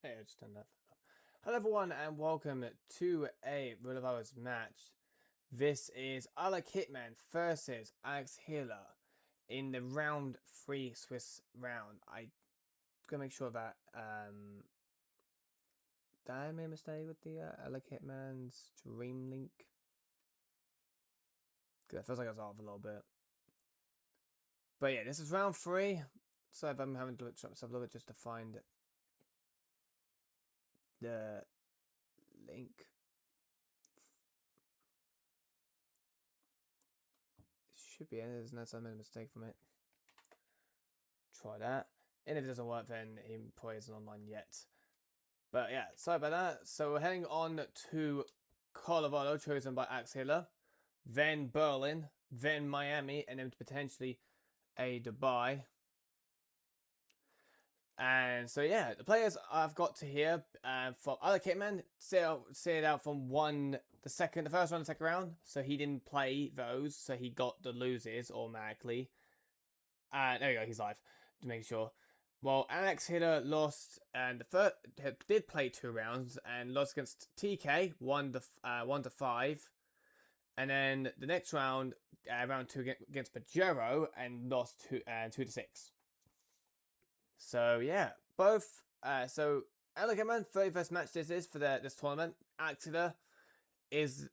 Hey, I just turned that off. Hello everyone and welcome to a Roulette match. This is IlikeHitman versus AlexHiller in the round 3 Swiss round. I'm gonna make sure that did I make a mistake with the IlikeHitman's stream link? Cause it feels like I was off a little bit. But yeah, this is round 3. So if I'm having to look myself a little bit just to find the link. It should be, unless I made a mistake from it. Try that. And if it doesn't work, then he probably isn't online yet. But yeah, sorry about that. So we're heading on to Colorado, chosen by AlexHiller, then Berlin, then Miami, and then potentially a Dubai. And so yeah, the players I've got to here from IlikeHitman sit out from the first round, the second round. So he didn't play those, so he got the loses automatically. And there you go, he's live to make sure. Well, AlexHiller lost, and the first did play 2 rounds and lost against TK, 1-5, and then the next round, round 2 against Pajero, and lost 2-6. So yeah, both. So AlexHitman 31st match this is for this tournament. AlexHiller is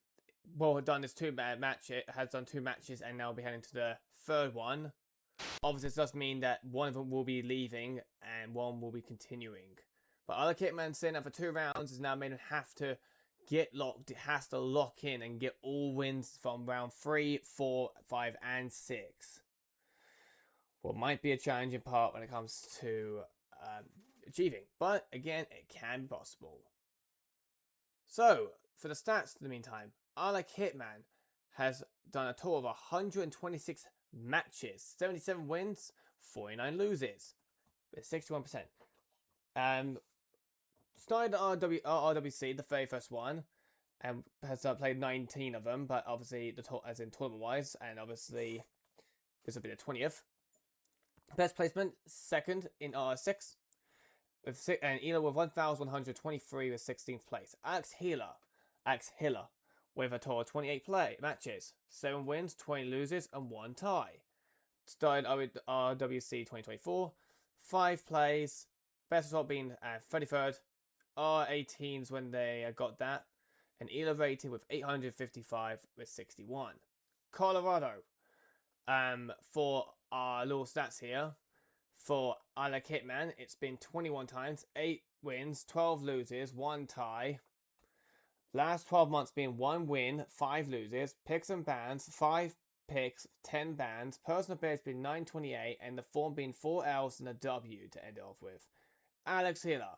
done this 2 match. It has done 2 matches, and now will be heading to the 3rd one. Obviously, this does mean that one of them will be leaving and one will be continuing. But IlikeHitman sitting up for 2 rounds has now made him have to get locked. It has to lock in and get all wins from round 3, 4, 5, and 6. What might be a challenging part when it comes to achieving. But again, it can be possible. So, for the stats in the meantime, IlikeHitman has done a total of 126 matches, 77 wins, 49 loses, with 61%. Started RWC, the very first one, and has played 19 of them, but obviously, as in tournament-wise, and obviously, this will be the 20th. Best placement, second in R6, and IlikeHitman with 1,123 with 16th place. AlexHiller with a total of 28 matches, 7 wins, 20 loses, and 1 tie. Started with RWC 2024, 5 plays, best result being 33rd, R18s when they got that, and IlikeHiller rated with 855 with 61. Colorado, for our little stats here, for IlikeHitman, it's been 21 times, 8 wins, 12 loses, 1 tie. Last 12 months being 1 win, 5 loses, picks and bans, 5 picks, 10 bans, personal best being 928, and the form being 4 L's and a W to end it off with. AlexHiller,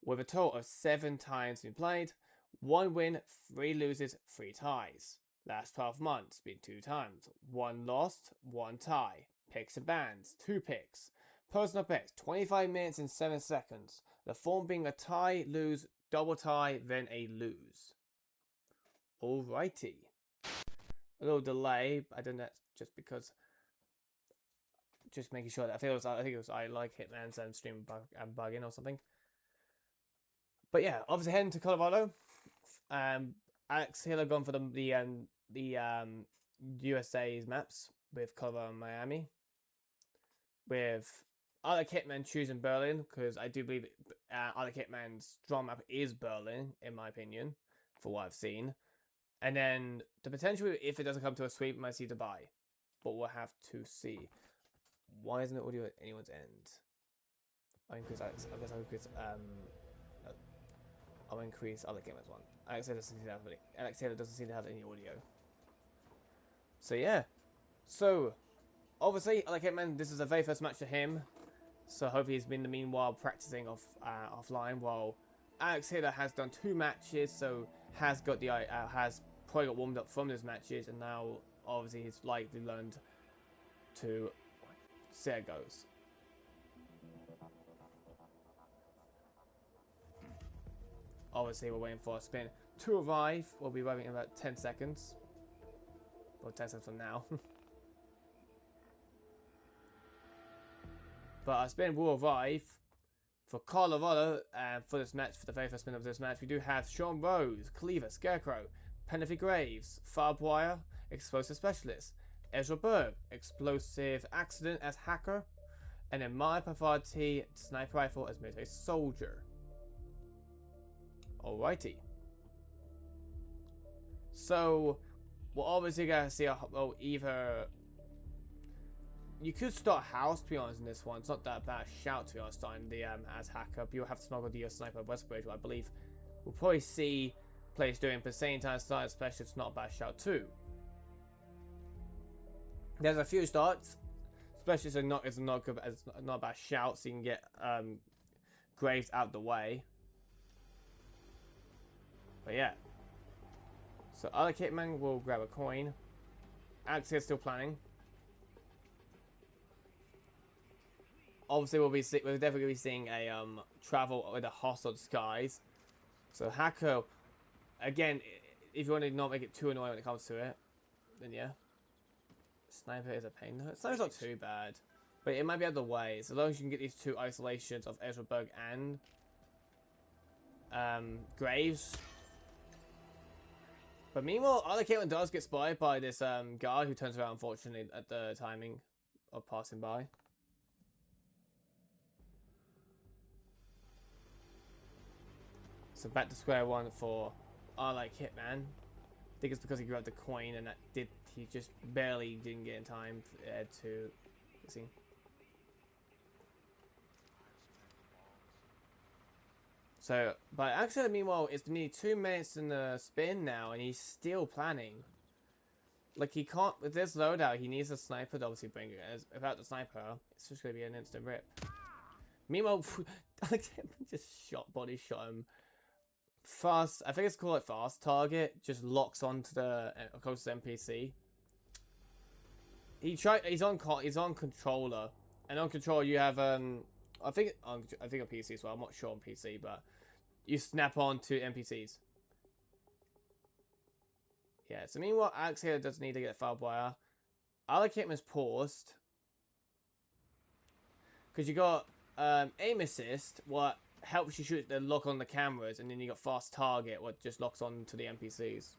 with a total of 7 times been played, 1 win, 3 loses, 3 ties. Last 12 months being 2 times, 1 lost, 1 tie. Picks and bans, 2 picks. Personal best, 25 minutes and 7 seconds. The form being a tie, lose, double tie, then a lose. Alrighty. A little delay. I don't know, just because. Just making sure that I think it was IlikeHitman's stream bugging or something. But yeah, obviously heading to Colorado. AlexHiller gone for the USA's maps with Colorado and Miami. With IlikeHitman choosing Berlin, because I do believe IlikeHitman's strong map is Berlin, in my opinion, for what I've seen. And then the potential, if it doesn't come to a sweep, might see Dubai. But we'll have to see. Why isn't it audio at anyone's end? I'll increase Alex. I guess I'll increase I'll increase IlikeHitman's one. AlexHiller doesn't seem to have any audio. So yeah. So obviously, IlikeHitman, this is the very first match for him. So hopefully he's been in the meanwhile practicing offline, while AlexHiller has done 2 matches, so has got the has probably got warmed up from those matches, and now obviously he's likely learned to see how it goes. Obviously we're waiting for a spin to arrive. We'll be arriving in about 10 seconds. Or 10 seconds from now. But our spin will arrive for Colorado, and for this match, for the very first spin of this match, we do have Sean Rose, Cleaver, Scarecrow, Penalty Graves, Farbwire, Explosive Specialist, Ezra Berg, Explosive Accident as Hacker, and then my Pavarti Sniper Rifle as Military Soldier. Alrighty. So, we're obviously going to see either. You could start House, to be honest, in this one. It's not that bad a shout, to be honest, starting the as Hacker. But you'll have to smuggle the Sniper Westbridge, I believe. We'll probably see players doing, but at the same time, starting Special, it's not a bad shout, too. There's a few starts. Specialists are not good, as not a bad shout, so you can get Graves out the way. But yeah. So IlikeHitman will grab a coin. Alex is still planning. Obviously, we're definitely be seeing a travel with a hostile disguise. So Hacker, again, if you want to not make it too annoying when it comes to it, then yeah. Sniper is a pain. No, Sniper's not too bad, but it might be other ways. As long as you can get these 2 isolations of Ezra Berg and Graves. But meanwhile, IlikeHitman does get spotted by this guy who turns around, unfortunately, at the timing of passing by. So back to square one for IlikeHitman. I think it's because he grabbed the coin and he just barely didn't get in time to see. So, but actually, meanwhile, it's nearly 2 minutes in the spin now, and he's still planning. Like, he can't, with this loadout, he needs a sniper to obviously bring it. Without the sniper, it's just going to be an instant rip. Meanwhile, just body shot him. Fast, I think it's called like fast target, just locks onto the closest NPC. He's on controller, and on controller you have I think on PC as well. I'm not sure on PC, but you snap on to NPCs. Yeah. So meanwhile, AlexHiller does need to get a file wire. IlikeHitman's paused because you got aim assist, what helps you shoot the lock on the cameras, and then you got fast target, what just locks on to the NPCs.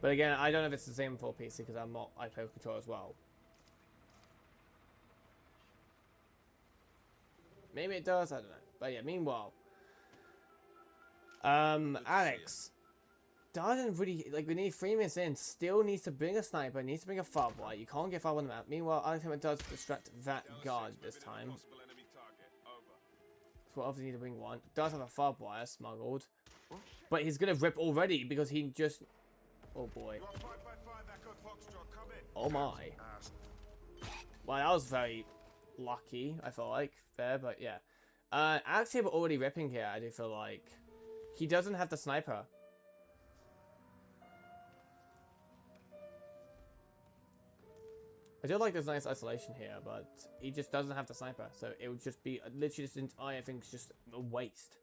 But again, I don't know if it's the same for PC because I play with controller as well. Maybe it does, I don't know. But yeah, meanwhile, Alex doesn't really, like, we need 3 minutes in, still needs to bring a sniper, needs to bring a firewire. You can't get fire on the map. Meanwhile, IlikeHitman does distract that guard this time. So obviously need to bring one. Does have a firewire smuggled. But he's gonna rip already because he just... Oh boy. Oh my. Well, that was very lucky, I feel like, there, but yeah. Actually, we're already ripping here, I do feel like. He doesn't have the sniper. I do like this nice isolation here, but he just doesn't have the sniper, so it would just be literally this entire thing's just a waste.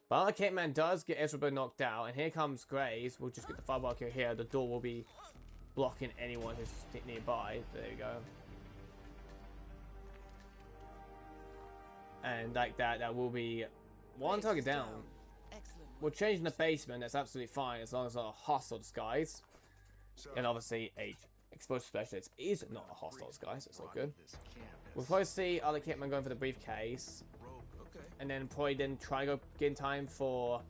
But IlikeHitman does get Ezra knocked out, and here comes Graves. We'll just get the fireball kill here. The door will be blocking anyone who's nearby. There you go. And like that, that will be one target down. We'll change in the basement. That's absolutely fine as long as not a hostile disguise. And obviously, a exposed specialist is not a hostile disguise. It's all good. We'll probably see IlikeHitman going for the briefcase. And then probably try to go get in time for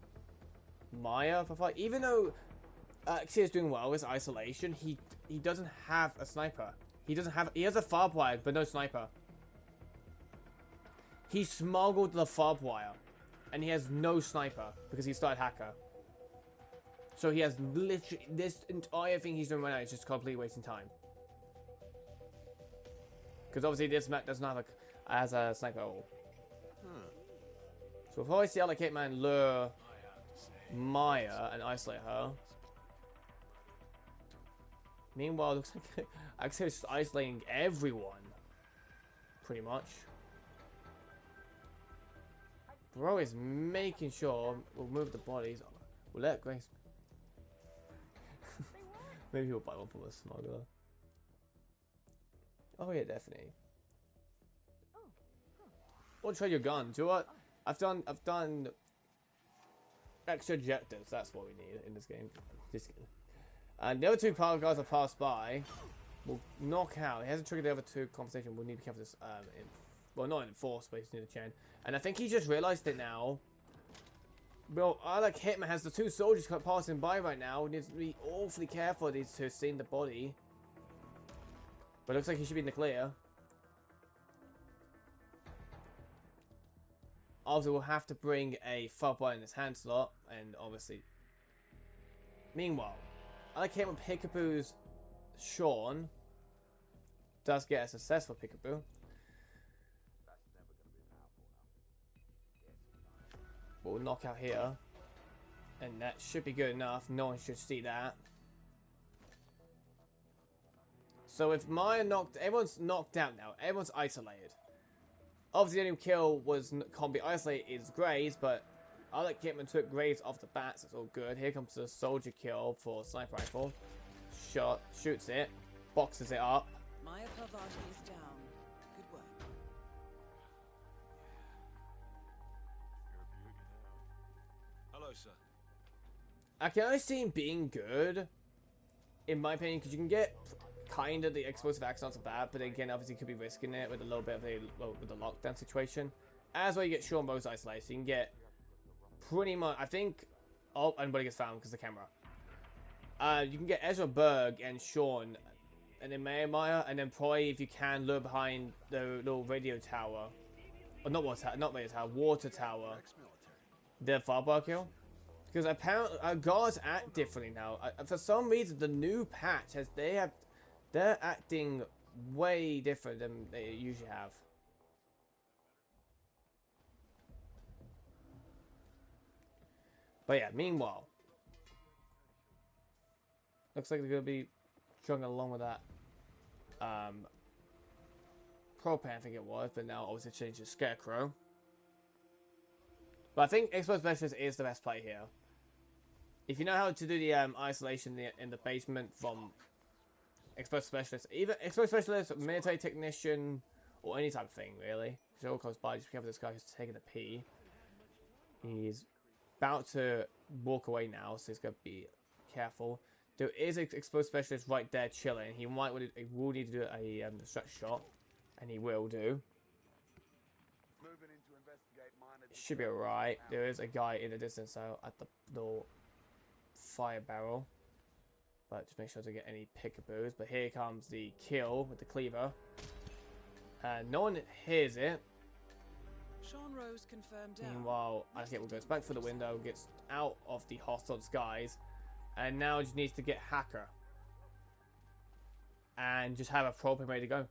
Maya for fight. Even though Xia is doing well with isolation, he doesn't have a sniper. He has a farb wire, but no sniper. He smuggled the farb wire, and he has no sniper because he started hacker. So he has literally this entire thing he's doing right now is just completely wasting time. Because obviously this map doesn't have a sniper at all. So we'll probably see IlikeHitman lure Maya and isolate her. Meanwhile, it looks like AlexHiller is just isolating everyone. Pretty much. Bro is making sure we'll move the bodies. We'll let Grace. Maybe he'll buy one from a smuggler. Oh yeah, definitely. Or trade your gun. Do you know what? I've done extra objectives. That's what we need in this game. Just kidding. And the other two power guys have passed by. We'll knock out. He hasn't triggered the other two conversation. We'll need to be careful this. Well, not enforced, but he's near the chain. And I think he just realized it now. Well, IlikeHitman has the two soldiers passing by right now. He needs to be awfully careful. These two seeing the body. But it looks like he should be in the clear. Obviously, we'll have to bring a fubby in his hand slot, and obviously. Meanwhile, IlikeHitman Peekaboo's Sean does get a successful Peekaboo. We'll knock out here, and that should be good enough. No one should see that. So if Maya everyone's knocked out now. Everyone's isolated. Obviously, the only kill can't be isolated is Graves, but IlikeHitman took Graves off the bat, so it's all good. Here comes the soldier kill for sniper rifle. Shoots it, boxes it up. Maya Parvati is down. Good work. Hello, sir. I can only see him being good, in my opinion, because you can get kind of the explosive accents of that, but again, obviously, you could be risking it with a little bit of with the lockdown situation. As well, you get Sean Rose isolated, so you can get pretty much. I think. Oh, and nobody gets found because of the camera. You can get Ezra Berg and Sean and then Maya, and then probably if you can lure behind the little radio tower, or not radio tower, water tower, the fireball kill. Because apparently guards act differently now. For some reason, the new patch they're acting way different than they usually have. But yeah, meanwhile, looks like they're gonna be chugging along with that propane, I think it was, but now obviously changed to Scarecrow. But I think Explosive Specialist is the best play here. If you know how to do the isolation in the basement from Explosive Specialist, either Explosive Specialist, Military Technician, or any type of thing, really. It's all close by. Just be careful, this guy is taking a pee. He's about to walk away now, so he's got to be careful. There is an Explosive Specialist right there chilling. He will need to do a stretch shot, and he will do. Should be alright. There is a guy in the distance, so at the little fire barrel. But just make sure to get any pickaboos. But here comes the kill with the cleaver. And no one hears it. Sean Rose confirmed down. Meanwhile, IlikeHitman goes back for the window, gets out of the hostile skies, and now just needs to get Hacker. And just have a propane ready to go.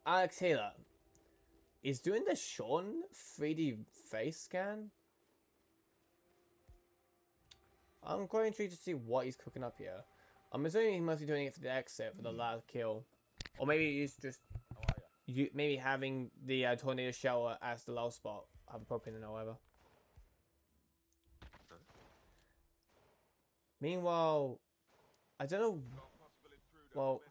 AlexHiller is doing the Sean 3D face scan. I'm quite intrigued to see what he's cooking up here. I'm assuming he must be doing it for the exit, for the last kill. Or maybe he's just maybe having the tornado shower as the low spot. I have a propane in, however. Meanwhile, I don't know. Well,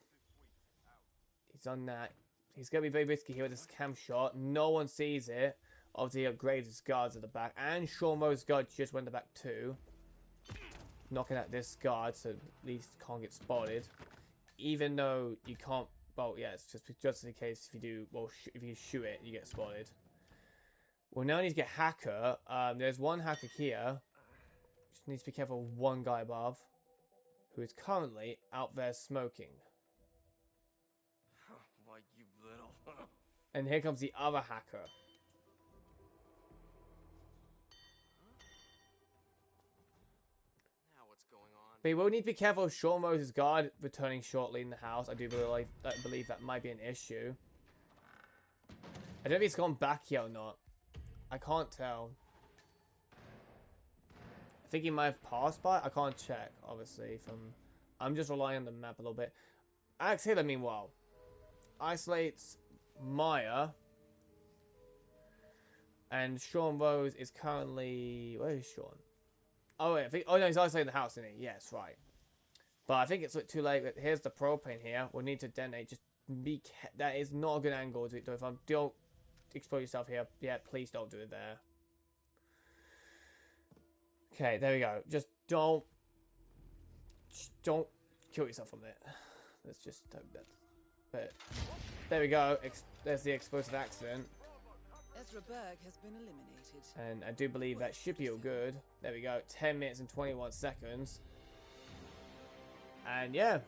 he's on that. He's going to be very risky here with this cam shot. No one sees it. Obviously, he upgrades his guards at the back. And Sean Mo's guard just went to the back too. Knocking at this guard so at least can't get spotted. Even though you can't... Well, yeah, it's just in case if you do... Well, if you shoot it, you get spotted. Well, now I need to get Hacker. There's one Hacker here. Just needs to be careful of one guy above. Who is currently out there smoking. Why, you little... And here comes the other Hacker. Now what's going on? But you will need to be careful of Sean Moses' guard returning shortly in the house. I do believe that might be an issue. I don't know if he's gone back yet or not. I can't tell. I think he might have passed by. I can't check, obviously. I'm just relying on the map a little bit. AlexHiller, meanwhile, isolates Maya. And Sean Rose is currently... Where is Sean? Oh, wait, oh no, he's isolating the house, isn't he? Yes, right. But I think it's too late. Here's the propane here. We'll need to detonate. Just be... That is not a good angle to do. If I don't explode yourself here, yeah, please don't do it there. Okay, there we go. Just don't kill yourself from it. Let's just hope that. But there we go. There's the explosive accident. Ezra Berg has been eliminated. And I do believe that should be all good. There we go. 10 minutes and 21 seconds. And yeah.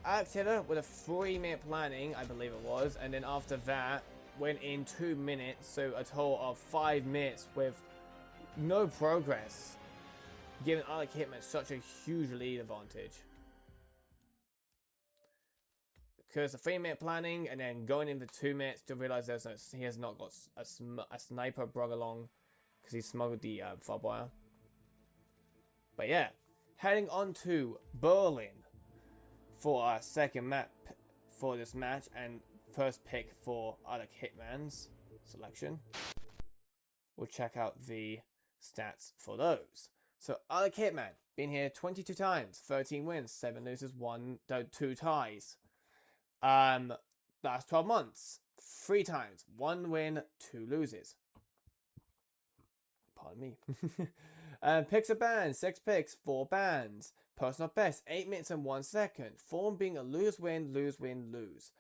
AlexHiller with a 3-minute planning, I believe it was. And then after that, went in 2 minutes. So a total of 5 minutes with no progress. Giving IlikeHitman such a huge lead advantage. Because the 3-minute planning and then going into 2 minutes to realize he has not got a sniper brought along because he smuggled the firewire. But yeah, heading on to Berlin for our second map for this match and first pick for IlikeHitman's selection. We'll check out the stats for those. So IlikeHitman been here 22 times, 13 wins, 7 losses, 2 ties. Last 12 months, 3 times, 1 win, 2 loses. Pardon me. Picks a band, 6 picks, 4 bands. Personal best, 8 minutes and 1 second. Form being a lose-win, lose-win, lose.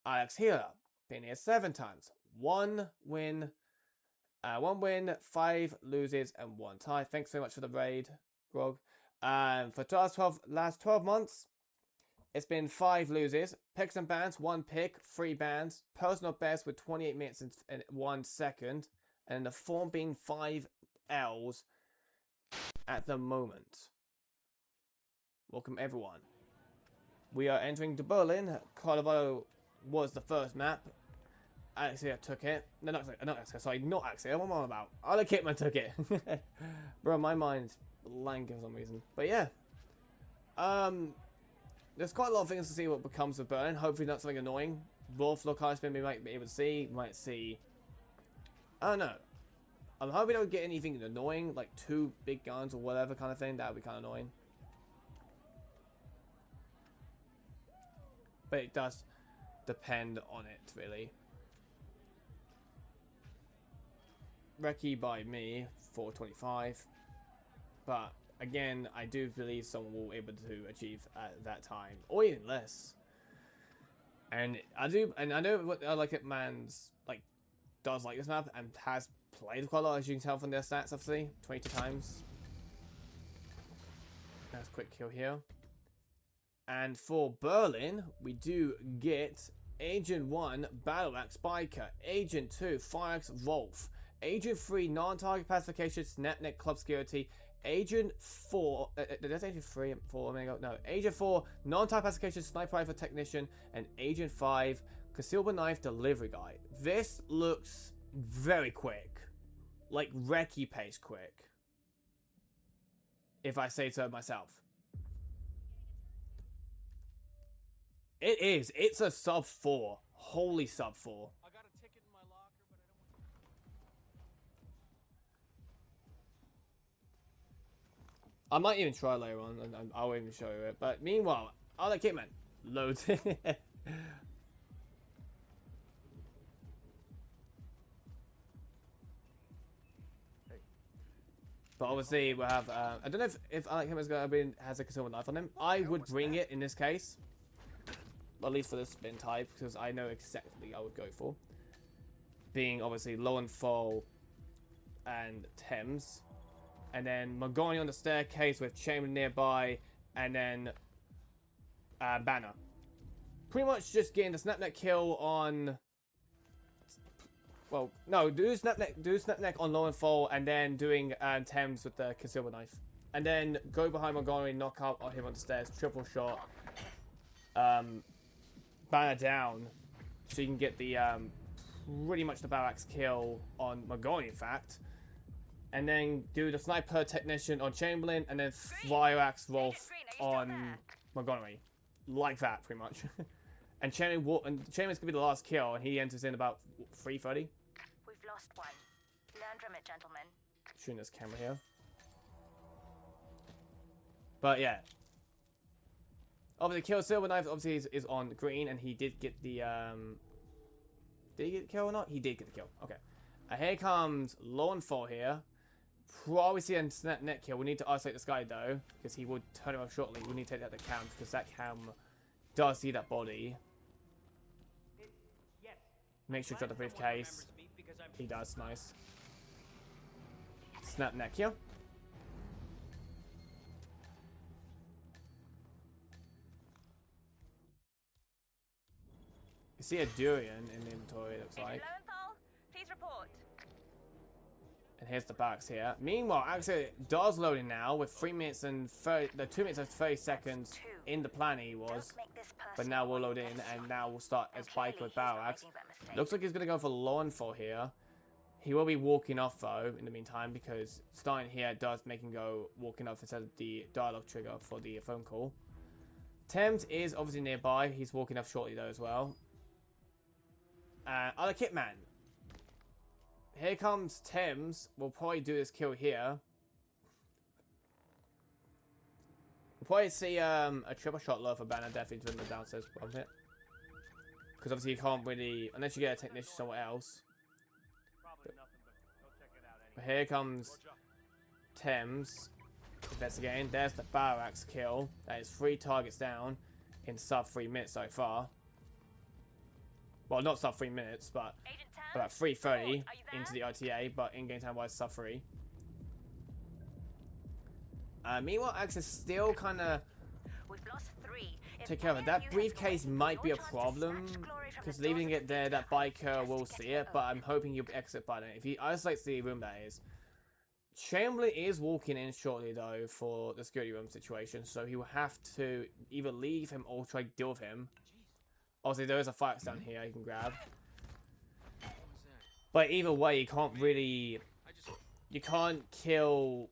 AlexHiller, been here 7 times, 1 win, 5 loses, and 1 tie. Thanks so much for the raid, Grog. For the last 12 months, it's been 5 loses, picks and bans, 1 pick, 3 bans, personal best with 28 minutes and 1 second, and the form being 5 L's at the moment. Welcome everyone. We are entering to Berlin. Colorado was the first map. AlexHiller took it. No, not AlexHiller, sorry, not AlexHiller. What am I on about? IlikeHitman took it. Bro, my mind's blank for some reason. But yeah. There's quite a lot of things to see what becomes of Berlin. Hopefully not something annoying. Wolf look Iceman we might be able to see. Might see. I don't know. I'm hoping I don't get anything annoying, like 2 big guns or whatever kind of thing. That would be kind of annoying. But it does depend on it, really. Recce by me, 425. But again, I do believe someone will be able to achieve at that time, or even less. And I know what IlikeHitman's does like this map and has played quite a lot, as you can tell from their stats. Obviously, 22 times. That's a quick kill here. And for Berlin, we do get Agent 1 Battle Axe Biker, Agent 2 Fire Axe Wolf, Agent 3 Non-Target Pacification Snapneck Club Security, Agent 4, that's Agent 3, 4, no, Agent 4 Non-Target Pacification Sniper Rifle Technician, and Agent 5 Concealable Knife Delivery Guy. This looks very quick, like recce pace quick, if I say so myself. It is. It's a sub 4. Holy sub 4. I got a ticket in my locker, but I don't want. I might even try later on, and I'll even show you it. But meanwhile, IlikeHitman loads it. But obviously we'll have. I don't know if IlikeHitman's has a concealment knife on him. I would bring it in this case. At least for this spin type, because I know exactly I would go for. Being obviously Lowenthal and Thames. And then Montgomery on the staircase with Chamberlain nearby. And then Banner. Pretty much just getting the snapneck kill on... Well, no, do snapneck on Lowenthal and then doing Thames with the concealment knife. And then go behind Montgomery, knock out him on the stairs, triple shot. Banner down, so you can get the pretty much the barracks kill on Montgomery, in fact, and then do the sniper technician on Chamberlain, and then fire axe Wolf on Montgomery, like that, pretty much. And Chamberlain's gonna be the last kill, and he enters in about 3:30. We've lost one. Learn from it, gentlemen. Shooting this camera here, but yeah. Obviously, kill Silver Knife obviously is on green, and he did get the did he get the kill or not? He did get the kill. Okay. Here comes Lowenthal here. Probably see a snap net kill. We need to isolate this guy though, because he will turn around shortly. We need to take out the cam, because that cam does see that body. Make sure you got the briefcase. He does, nice. Snap neck here. You see a durian in the inventory, it looks like. Lowenthal, please report. And here's the box here. Meanwhile, actually, does loading now with 3 minutes and 30, no, 2 minutes and 30 seconds in the plan he was. But now we'll load in, and now we'll start as Biker with Battle Axe. Looks like he's going to go for Lowenthal here. He will be walking off, though, in the meantime, because starting here does make him go walking off instead of the dialogue trigger for the phone call. Thames is obviously nearby. He's walking off shortly, though, as well. IlikeHitman. Here comes Thames. We'll probably do this kill here. We'll probably see a triple shot low for Banner definitely doing the downstairs bomb hit. Because obviously you can't really, unless you get a technician somewhere else. But here comes Thames. Investigating. There's the Battle Axe kill. That is 3 targets down in sub 3 minutes so far. Well, not sub 3 minutes, but about 3:30 into the ITA, but in-game time wise, sub 3. Meanwhile, Alex is still kind of We've lost 3. take care of it. That briefcase might be a problem because leaving it there, that biker will see it. But I'm hoping you'll exit by then. If he isolates the room, that is. Chamberlain is walking in shortly though for the security room situation, so he will have to either leave him or try to deal with him. Obviously, there is a fire axe down here you can grab. But either way, you can't really... You can't kill...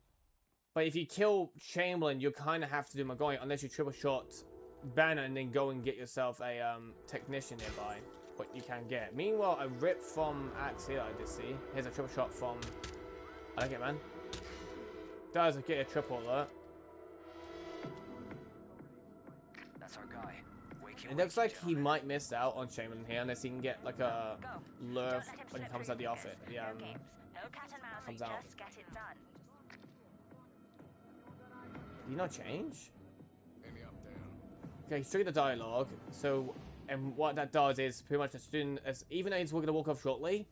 But if you kill Chamberlain, you kind of have to do Magoy unless you triple shot Banner and then go and get yourself a technician nearby. What you can get. Meanwhile, a rip from AlexHiller I did see. Here's a triple shot from IlikeHitman. Does get a triple alert. That's our guy. Wake him, It looks wake like him, he John. might miss out on Chamberlain here unless he can get like a lure when he comes out the office. Yeah, No games. No cat and mouse. comes out. Just get it done. Did he not change? Okay, he's triggered the dialogue. So, and what that does is pretty much as soon as, even though he's going to walk off shortly,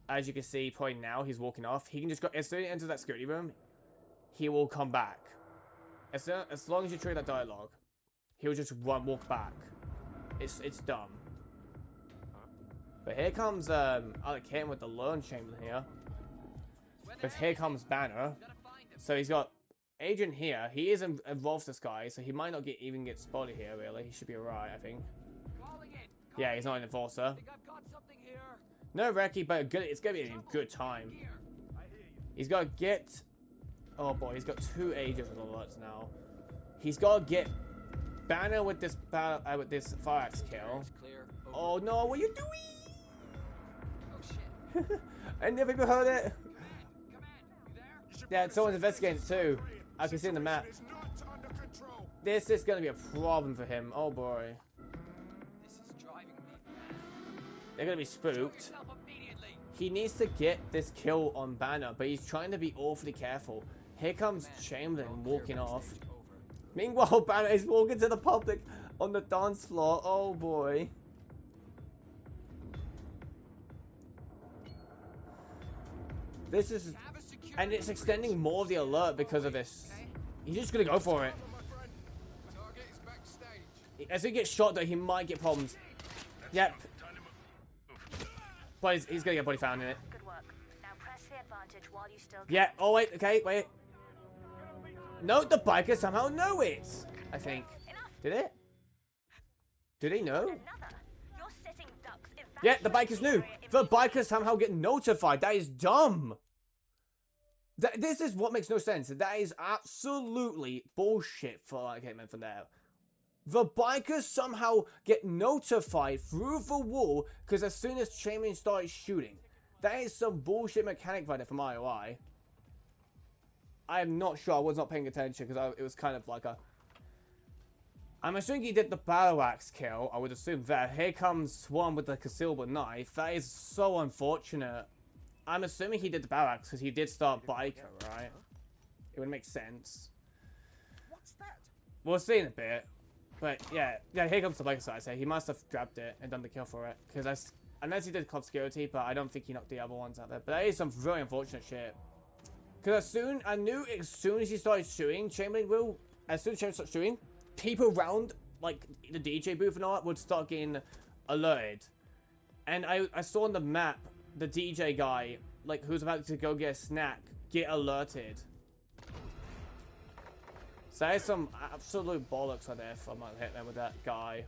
as you can see, probably now he's walking off. He can just go as soon as he enters that security room, he will come back. As long as you trigger that dialogue, he'll just walk back. It's dumb. But here comes IlikeHitman with the lone Chamberlain here. But here comes Banner. So he's got Agent here. He is involved with this guy, so he might not even get spotted here. Really, he should be alright, I think. Yeah, he's not an enforcer. No Reki, but it's gonna be a good time. He's got to get... Oh boy, he's got 2 agents with alerts now. He's got to get Banner with this fire axe kill. Oh no, what are you doing? I never even heard it. Yeah, someone's investigating it too. I can see in the map. This is gonna be a problem for him. Oh boy. They're gonna be spooked. He needs to get this kill on Banner, but he's trying to be awfully careful. Here comes Chamberlain walking off. Meanwhile, Banner is walking to the public on the dance floor. Oh boy. This is... And it's extending more of the alert because of this. He's just gonna go for it. As he gets shot though, he might get problems. Yep. But he's gonna get body found in it. Good work. Now press the advantage while you still. Yeah. Oh wait. Okay. Wait. No, the bikers somehow know it. I think. Enough. Did it? Did they know? Another. You're sitting ducks. Yeah, the bikers knew. The bikers somehow get notified. That is dumb. This is what makes no sense. That is absolutely bullshit for IlikeHitman from there. The bikers somehow get notified through the wall because as soon as Chamberlain started shooting. That is some bullshit mechanic right there from IOI. I am not sure. I was not paying attention because it was kind of like a... I'm assuming he did the battle axe kill. I would assume that. Here comes one with the concealable knife. That is so unfortunate. I'm assuming he did the battle axe because he did start biker, right? It would make sense. What's that? We'll see in a bit. But yeah, here comes the biker side. So he must have grabbed it and done the kill for it. Because unless he did club security, but I don't think he knocked the other ones out there. But that is some very unfortunate shit. Because I knew as soon as he started shooting, Chamberlain will, as soon as Chamberlain started shooting, people around, like the DJ booth and all that, would start getting alerted. And I saw on the map, the DJ guy, like who's about to go get a snack, get alerted. So there's some absolute bollocks right there from IlikeHitman with that guy.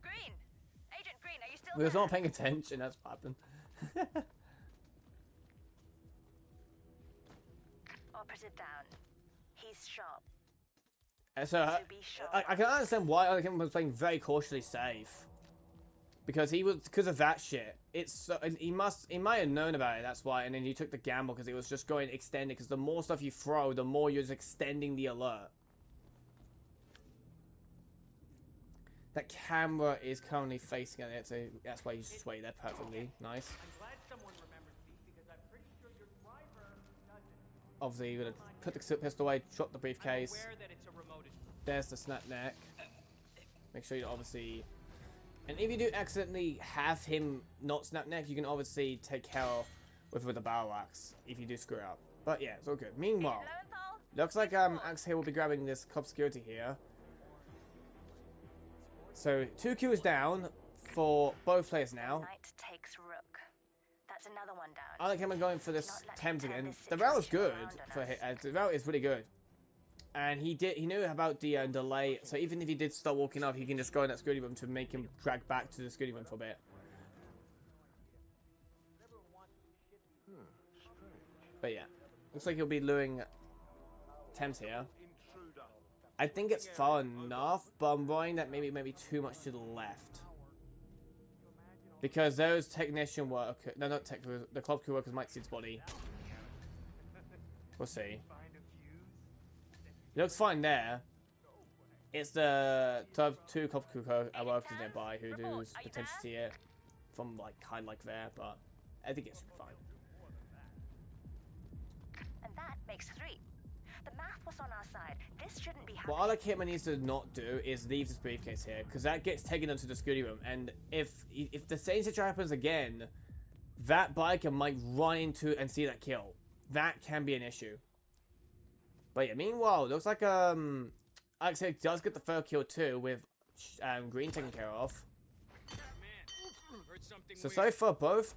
Green. Agent Green, are you still We was there? not paying attention, that's what happened. Operative down. He's sharp. So So be sharp. I can understand why IlikeHitman was playing very cautiously safe. Because of that shit. He might have known about it, that's why, and then he took the gamble because it was just going extended, because the more stuff you throw, the more you're just extending the alert. That camera is currently facing it, so that's why you sway there perfectly. Nice. I'm glad someone remembers these because I'm pretty sure your driver doesn't. Obviously, you're gonna put the pistol away, drop the I'm briefcase. aware that it's a remote. There's the snap neck. Make sure you obviously And if you do accidentally have him not snap neck, you can obviously take care with the battle axe if you do screw up. But yeah, it's all good. Meanwhile, looks like AlexHiller will be grabbing this club security here. So 2 kills down for both players now. Knight takes rook. That's another one down. IlikeHitman going for this Thames again. The route is good for him. The route is really good. And he knew about the delay, so even if he did start walking up, he can just go in that security room to make him drag back to the security room for a bit. But yeah, looks like he'll be luring Thames here. I think it's far enough, but I'm worrying that maybe too much to the left. Because those technician workers, no, not technician, the club crew workers might see his body. We'll see. It looks fine there. It's the two club crew workers nearby who do potentially see it from kind of there, but I think it's fine. And that makes 3. The math was on our side. This shouldn't be happening. What IlikeHitman needs to not do is leave this briefcase here, because that gets taken into the security room, and if the same situation happens again, that biker might run into and see that kill. That can be an issue. But yeah, meanwhile, looks like AlexHiller does get the 3rd kill too, with Green taken care of. So far, both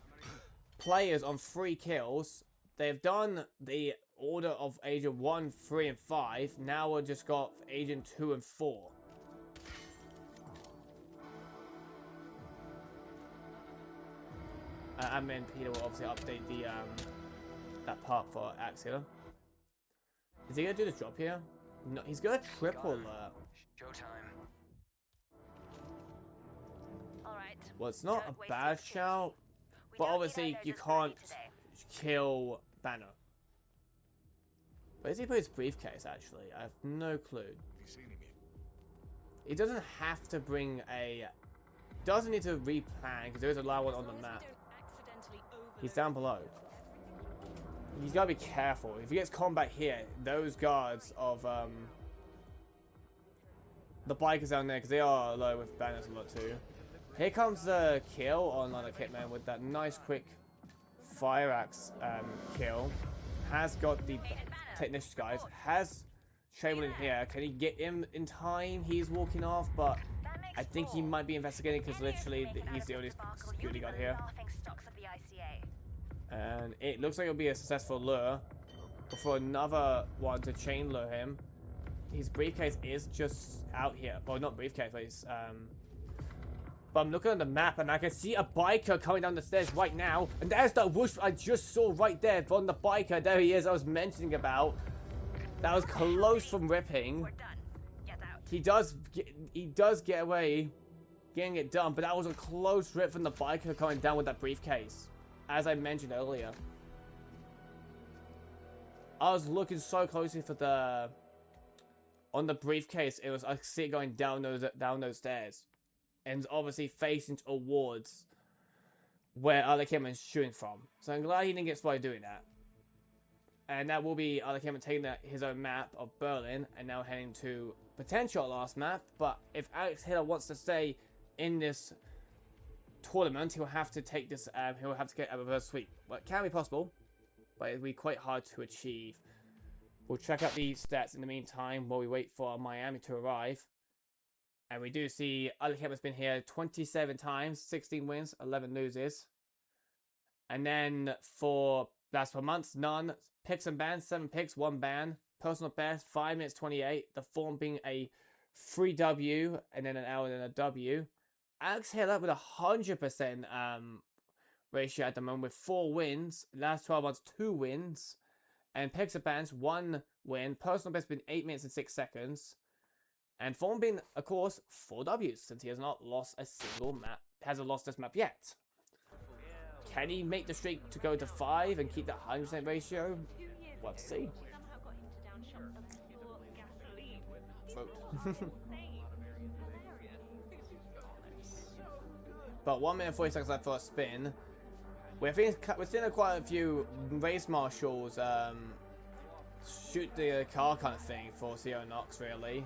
players on 3 kills. They've done the order of Agent 1, 3, and 5. Now we've just got Agent 2 and 4. Admin Peter will obviously update the that part for AlexHiller. Is he gonna do the drop here? No, he's gonna triple alert. Showtime. Alright. Well, it's not a bad shout, but obviously you can't kill Banner. Where does he put his briefcase, actually? I have no clue. He doesn't have to bring a... Doesn't need to replan, because there is a loud one on the map. He's down below. He's got to be careful. If he gets combat here, those guards of the bikers down there, because they are low with banners a lot too. Here comes the kill on IlikeHitman with that nice quick fire axe kill. Has got the technician guys. Has Chamberlain here. Can he get him in time? He's walking off, but I think he might be investigating because literally he's the only security guard here. And it looks like it'll be a successful lure before another one to chain lure him. His briefcase is just out here. Well, not briefcase, but it's, but I'm looking on the map and I can see a biker coming down the stairs right now. And there's that whoosh I just saw right there from the biker. There he is, I was mentioning about. That was close from ripping. He does get away getting it done, but that was a close rip from the biker coming down with that briefcase. As I mentioned earlier, I was looking so closely for the on the briefcase. It was I see it going down those stairs, and obviously facing towards where IlikeHitman's shooting from. So I'm glad he didn't get spotted doing that. And that will be IlikeHitman taking his own map of Berlin and now heading to potential last map. But if AlexHiller wants to stay in this tournament, he'll have to take this. He'll have to get a reverse sweep. Well, it can be possible, but it'll be quite hard to achieve. We'll check out the stats in the meantime while we wait for Miami to arrive. And we do see IlikeHitman's been here 27 times, 16 wins, 11 loses. And then for last 4 months, none. Picks and bans, 7 picks, 1 ban. Personal best, 5 minutes 28. The form being a 3W and then an L and then a W. AlexHiller with 100% ratio at the moment with 4 wins. Last 12 months, 2 wins. And picks and bans, 1 win. Personal best been 8 minutes and 6 seconds. And form being, of course, 4 Ws since he has not lost a single map. Hasn't lost this map yet. Can he make the streak to go to 5 and keep that 100% ratio? We'll have to see. But 1 minute 40 seconds left for a spin. We're seeing quite a few race marshals shoot the car kind of thing for CO Knox, really.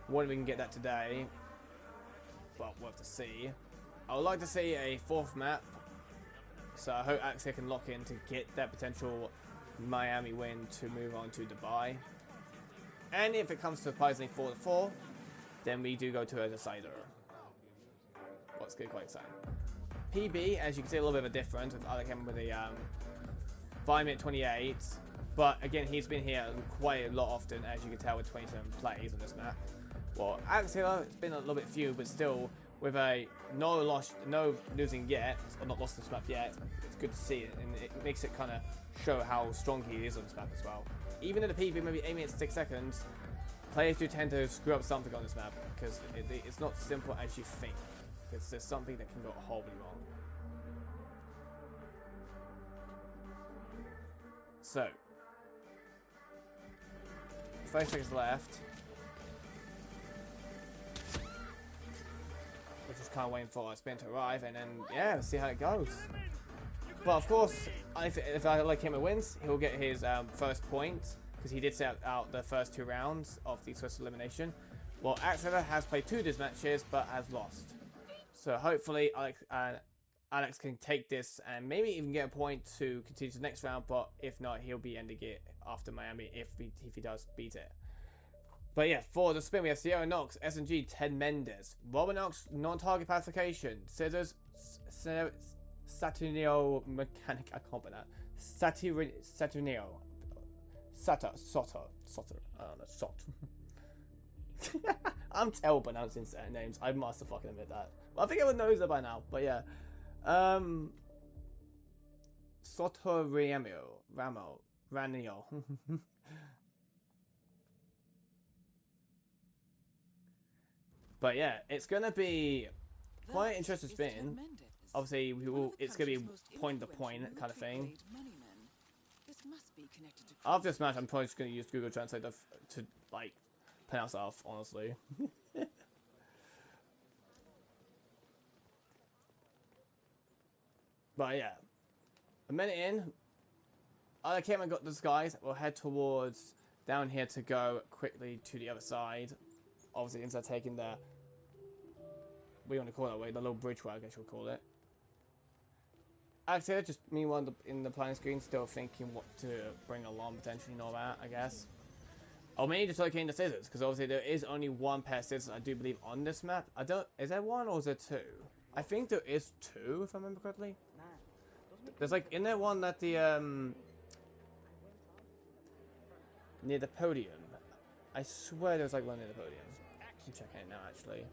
Wonder if we can get that today. but we'll have to see. I would like to see a 4th map, so I hope AlexHiller can lock in to get that potential Miami win to move on to Dubai. And if it comes to surprisingly 4-4, then we do go to a decider. What's good, quite exciting. PB, as you can see, a little bit of a difference with IlikeHitman with a 5-minute 28. But again, he's been here quite a lot often, as you can tell, with 27 plays on this map. Well, AlexHiller, it's been a little bit few, but still, with a no losing yet, or not lost this map yet, it's good to see it, and it makes it kind of show how strong he is on this map as well. Even in the PB, maybe aiming at 6 seconds, players do tend to screw up something on this map, because it's not simple as you think. Because there's something that can go horribly wrong. So, 30 seconds left. We're just kind of waiting for our spin to arrive, and then, yeah, see how it goes. Well, of course, if IlikeHitman wins, he'll get his first point, because he did set out the first 2 rounds of the Swiss elimination. Well, AlexHiller has played 2 of these matches, but has lost. So hopefully Alex can take this and maybe even get a point to continue to the next round, but if not, he'll be ending it after Miami if he does beat it. But yeah, for the spin, we have Sierra Knox, SNG, Ted Mendes, Robin Knox, non-target pacification, Scissors, Saturnio Mechanic, I can't put that, Saturnio, Sotter, I don't know, Sot. I'm terrible pronouncing certain names, I must have fucking admit that. Well, I think everyone knows that by now, but yeah. Sotoriamio, Ranio. But yeah, it's gonna be quite an interesting spin. Obviously, it's gonna be point to point kind of thing. After this match, I'm probably just gonna use Google Translate to like pronounce it off, honestly. But yeah, a minute in, IlikeHitman got this guys. We'll head towards down here to go quickly to the other side. Obviously, instead of taking the, what do you want to call it that way, the little bridge where I guess you'll call it. AlexHiller, just meanwhile in the planning screen, still thinking what to bring along potentially and all that, I guess. Or maybe just locating the scissors, because obviously there is only 1 pair of scissors, I do believe, on this map. Is there 1 or is there 2? I think there is 2, if I remember correctly. There's like, in there one at the, near the podium. I swear there's like one near the podium. I'm checking it now, actually.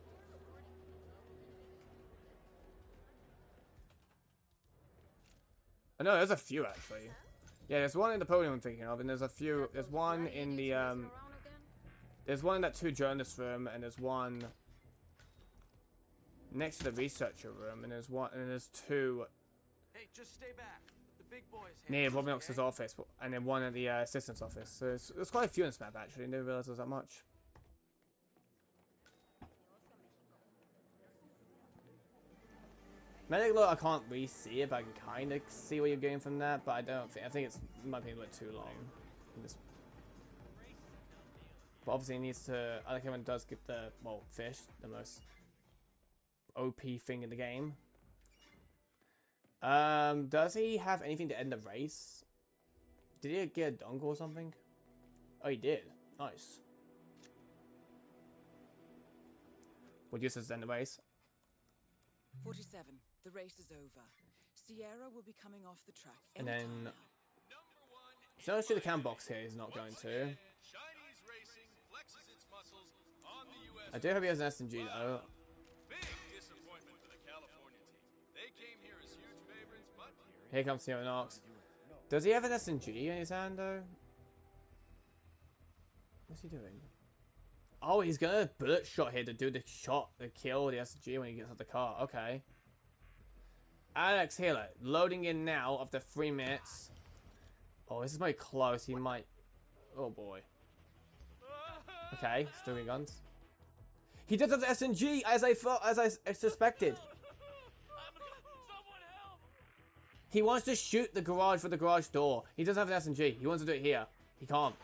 Oh, no, there's a few, actually. Yeah, there's one in the podium I'm thinking of, and there's a few, there's one in the, there's one in that 2 journalist room, and there's one next to the researcher room, and there's 2 Just stay back. The big boys near Robin Knox's office, and then 1 at the assistant's office. So there's quite a few in this map, actually. I didn't realize there was that much. Medic look, I can't really see it, but I can kind of see where you're going from that. But I think it might be a bit too long. But obviously, it needs to. IlikeHitman does get the fish, the most OP thing in the game. Does he have anything to end the race? Did he get a dongle or something? Oh, he did. Nice. Would you just end the race? 47. The race is over. Sierra will be coming off the track. And then, so let's do the cam box here. He's not going to. I do hope he has an SMG though. Here comes Sierra Knox. Does he have an SMG in his hand though? What's he doing? Oh, he's gonna bullet shot here to do the shot, the kill, the SMG when he gets out the car. Okay. AlexHiller loading in now after 3 minutes. Oh, this is very close. He might. Oh boy. Okay, still getting guns. He does have the SMG as I suspected. He wants to shoot the garage for the garage door. He doesn't have an SMG. He wants to do it here. He can't.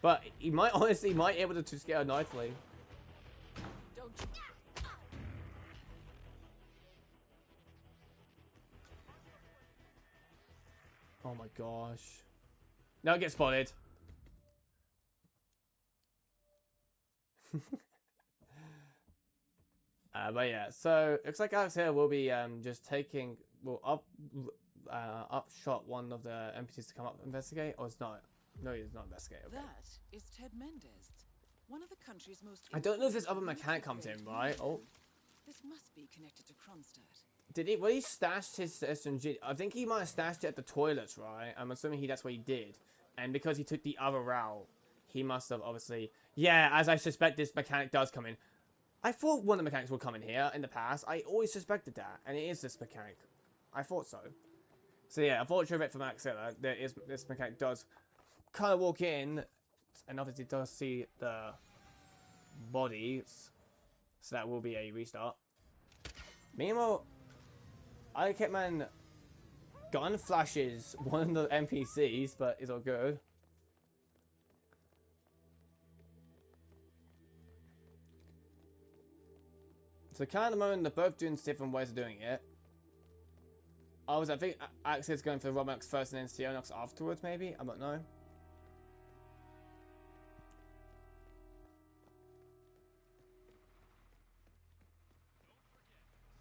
But he might honestly be able to scale nicely. Oh my gosh. No, get spotted. But yeah, so looks like AlexHiller will be just taking upshot one of the NPCs to come up investigate, or it's not. No, he's not investigating. Okay. That is Ted Mendez, one of the country's most. I don't know if this other mechanic comes in, right? Oh, this must be connected to Kronstadt. did he? Well, he stashed his SMG. I think he might have stashed it at the toilets, right? I'm assuming that's what he did, and because he took the other route, he must have obviously. Yeah, as I suspect, this mechanic does come in. I thought one of the mechanics would come in here in the past. I always suspected that, and it is this mechanic. I thought so. So yeah, unfortunately for AlexHiller, this mechanic does kind of walk in, and obviously does see the bodies, so that will be a restart. Meanwhile, IlikeHitman gun flashes one of the NPCs, but it's all good. So kind of the moment they're both doing different ways of doing it. I think AlexHiller's going for the Roblox first and then Sionox afterwards, maybe? I don't know.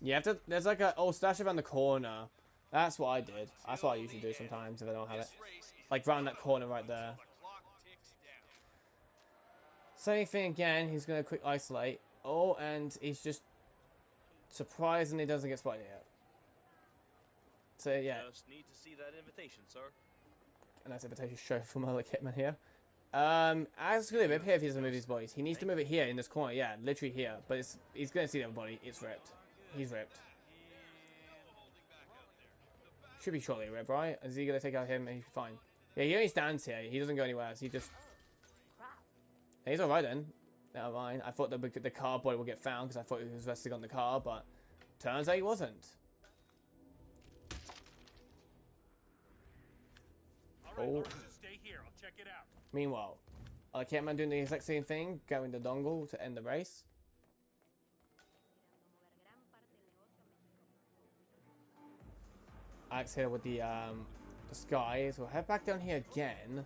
Yeah, there's like a old stash around the corner. That's what I did. That's what I usually do sometimes if I don't have it. Like round that corner right there. Same thing again, he's going to quick isolate. Oh, and he's just surprisingly doesn't get spotted yet. So yeah. Just need to see that invitation, sir. And that's invitation show from IlikeHitman here. As good up here if he doesn't move his bodies. He needs to move it here in this corner, yeah, literally here. But he's gonna see the other body. It's ripped. He's ripped. Should be shortly ripped, right? Is he gonna take out him and he's fine? Yeah, he only stands here. He doesn't go anywhere else. He just. He's alright then. Never mind. I thought the car body would get found because I thought he was resting on the car, but turns out he wasn't. Oh. Stay here. I'll check it out. Meanwhile, IlikeHitman doing the exact same thing, going the dongle to end the race. AlexHiller with the skies. We'll head back down here again.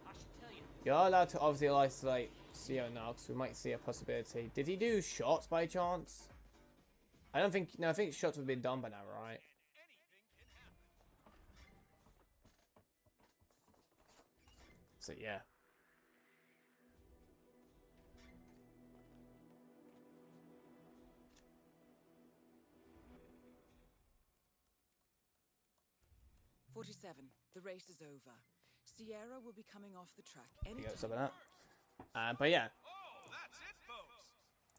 You're allowed to obviously isolate Sionox. We might see a possibility. Did he do shots by chance? I don't think. No, I think shots would have been done by now, right? So yeah. The race is over. Sierra will be coming off the track any Yeah, time. something like that. But yeah. Oh, that's it, folks.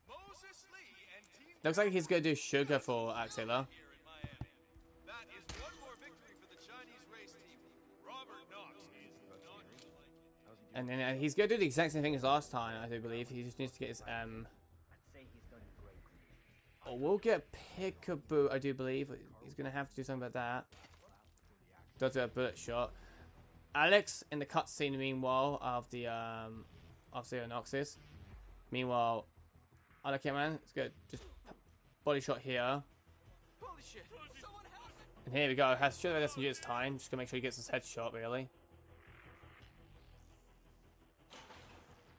Moses Lee and Team Looks like he's gonna do sugar for AlexHiller. here in Miami. That is one more victory for the Chinese race team. Robert Knox is not. And then he's gonna do the exact same thing as last time, I do believe. He just needs to get his Oh, we'll get Peekaboo, I do believe. He's gonna have to do something about that. Does a bullet shot. Alex in the cutscene, meanwhile, of the Sionoxes. Meanwhile, IlikeHitman, it's good. Just body shot here. Holy shit! Someone help! And here we go. Has should have SMG this time. Just gonna make sure he gets his headshot, really.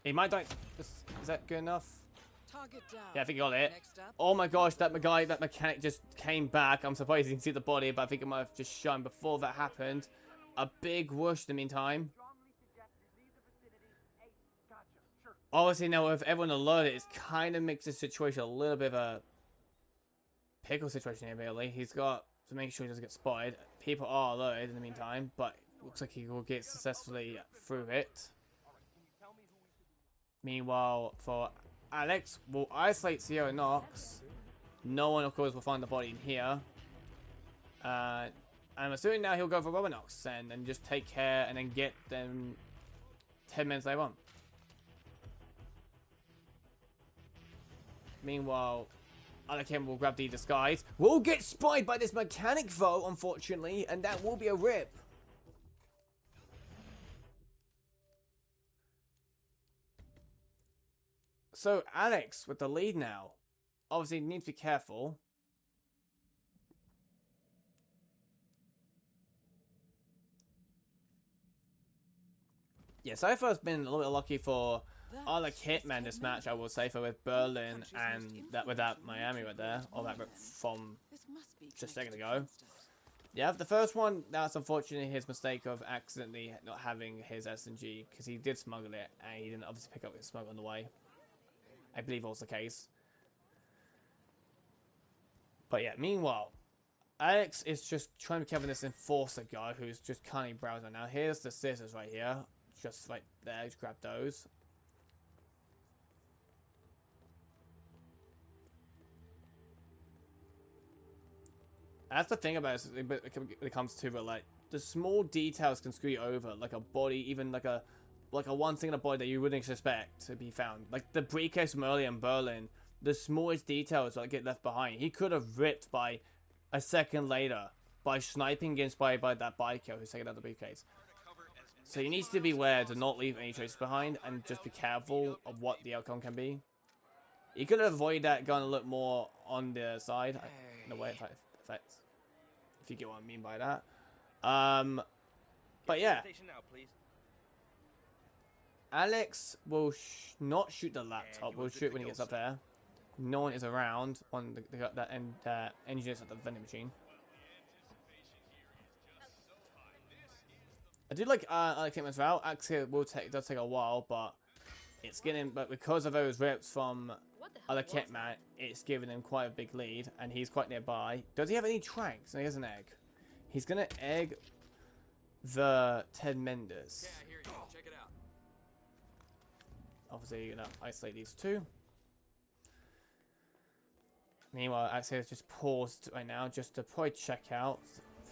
He might die. Is that good enough? Target down. Yeah, I think he got it. Next up. Oh my gosh, that mechanic just came back. I'm surprised you can see the body, but I think it might have just shone before that happened. A big whoosh in the meantime. Strongly suggest you leave the vicinity. Hey, gotcha. Sure. Obviously, now with everyone alerted, it kind of makes the situation a little bit of a pickle situation here, really. He's got to make sure he doesn't get spotted. People are alerted in the meantime, but looks like he will get successfully through it. Meanwhile, for Alex, will isolate Sionox. No one, of course, will find the body in here. I'm assuming now he'll go for Robinox and just take care and then get them 10 minutes later on. Meanwhile, IlikeHitman will grab the disguise. We'll get spied by this mechanic though, unfortunately, and that will be a rip. So Alex with the lead now. Obviously needs to be careful. Yeah, so far's been a little bit lucky for That IlikeHitman this match, I will say, for with Berlin and that with that Miami right there, or that from This must be just a second connected to ago. Kingston. Yeah, the first one, that's unfortunately his mistake of accidentally not having his SMG, because he did smuggle it, and he didn't obviously pick up his smuggle on the way. I believe was the case. But yeah, meanwhile, Alex is just trying to be careful this enforcer guy who's just currently browsing now. Here's the scissors right here. Just right there, just grab those. That's the thing about it when it comes to Roulette. The small details can screw you over, like a body, even like a one thing in a body that you wouldn't expect to be found. Like the briefcase from earlier in Berlin, the smallest details that get left behind. He could have ripped by a second later by sniping against by that biker who's taking out the briefcase. So he needs to be aware to not leave any traces behind and just be careful of what the outcome can be. He could have avoided that gun a little more on the side, in a way, if you get what I mean by that. But yeah, Station now, please. Alex will not shoot the laptop. We'll shoot when he gets up there. No one is around on that engineers at the vending machine. I do like IlikeHitman's route. Actually, it does take a while, but it's getting. But because of those rips from IlikeHitman, it's giving him quite a big lead, and he's quite nearby. Does he have any tranks? No, he has an egg. He's gonna egg the Ted Mendes. Yeah, I hear you. Check it out. Obviously, you're gonna isolate these two. Meanwhile, Alex is just paused right now, just to probably check out,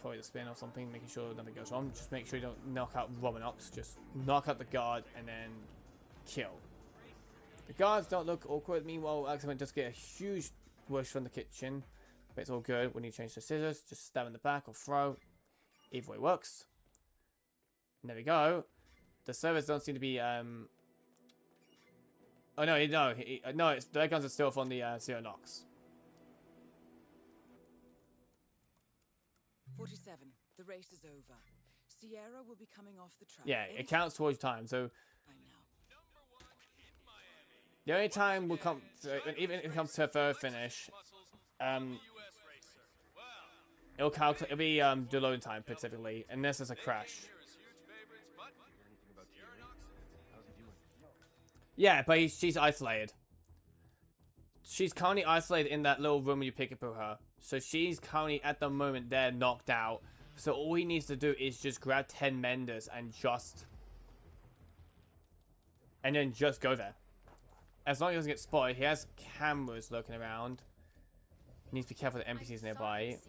probably the spin or something, making sure nothing goes wrong. Just make sure you don't knock out Robinox. Just knock out the guard and then kill. The guards don't look awkward. Meanwhile, Alex does get a huge rush from the kitchen, but it's all good. When you change the scissors, just stab in the back or throw. Either way works. And there we go. The servers don't seem to be Oh no, it's the guns are still from the Zero Nox. 47. The race is over. Sierra will be coming off the track. Yeah, it counts towards time. So By now. the only time will come, even if it comes to a third finish, it'll calculate. It'll be the loading time specifically, unless there's a crash. Yeah, but she's isolated. She's currently isolated in that little room when you pick up her. So she's currently, at the moment, there knocked out. So all he needs to do is just grab 10 Mendes and then just go there. As long as he doesn't get spotted, he has cameras looking around. He needs to be careful of the NPCs nearby.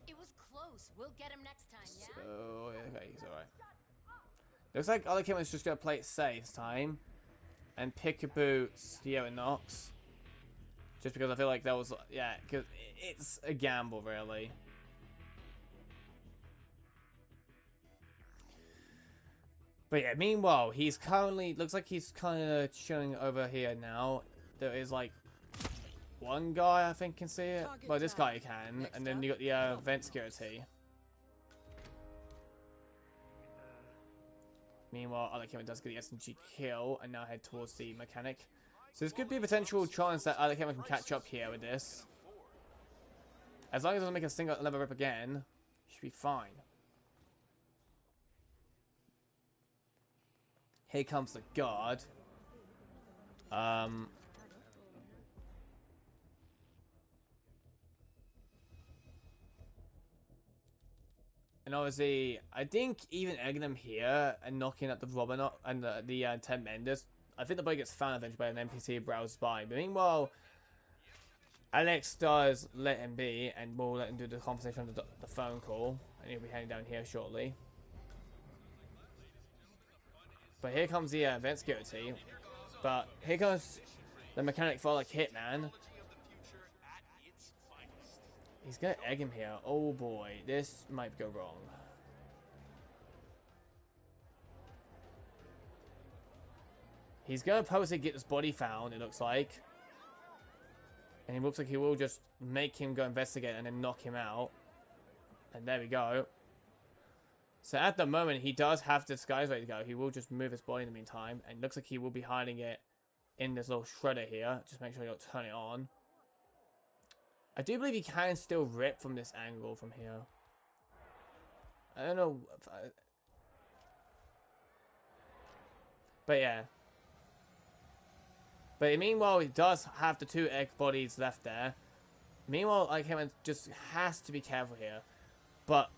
It was close. We'll get him next time, yeah? So, okay, he's alright. Looks like IlikeHitman's just going to play it safe this time. And Peekaboo Sierra Nox. Just because I feel like that was, yeah, because it's a gamble, really. But yeah, meanwhile, he's currently, looks like he's kind of chilling over here now. There is like one guy I think can see it. Well, this guy can. And then you got the vent security. Meanwhile, IlikeHitman does get the SMG kill and now head towards the mechanic. So there's could be a potential chance that IlikeHitman can catch up here with this. As long as it doesn't make a single level rip again, should be fine. Here comes the guard. And obviously, I think even egging them here and knocking at the Robin and the 10 Mendes, I think the boy gets found eventually by an NPC browse by. But meanwhile, Alex does let him be and will let him do the conversation on the phone call. And he'll be heading down here shortly. But here comes the event security. But here comes the mechanic for IlikeHitman. He's gonna egg him here. Oh boy, this might go wrong. He's gonna purposely get this body found, it looks like. And it looks like he will just make him go investigate and then knock him out. And there we go. So at the moment, he does have disguise ready to go. He will just move his body in the meantime. And looks like he will be hiding it in this little shredder here. Just make sure you don't turn it on. I do believe he can still rip from this angle from here. I don't know. But yeah. But meanwhile, he does have the 2 egg bodies left there. Meanwhile, IlikeHitman just has to be careful here. But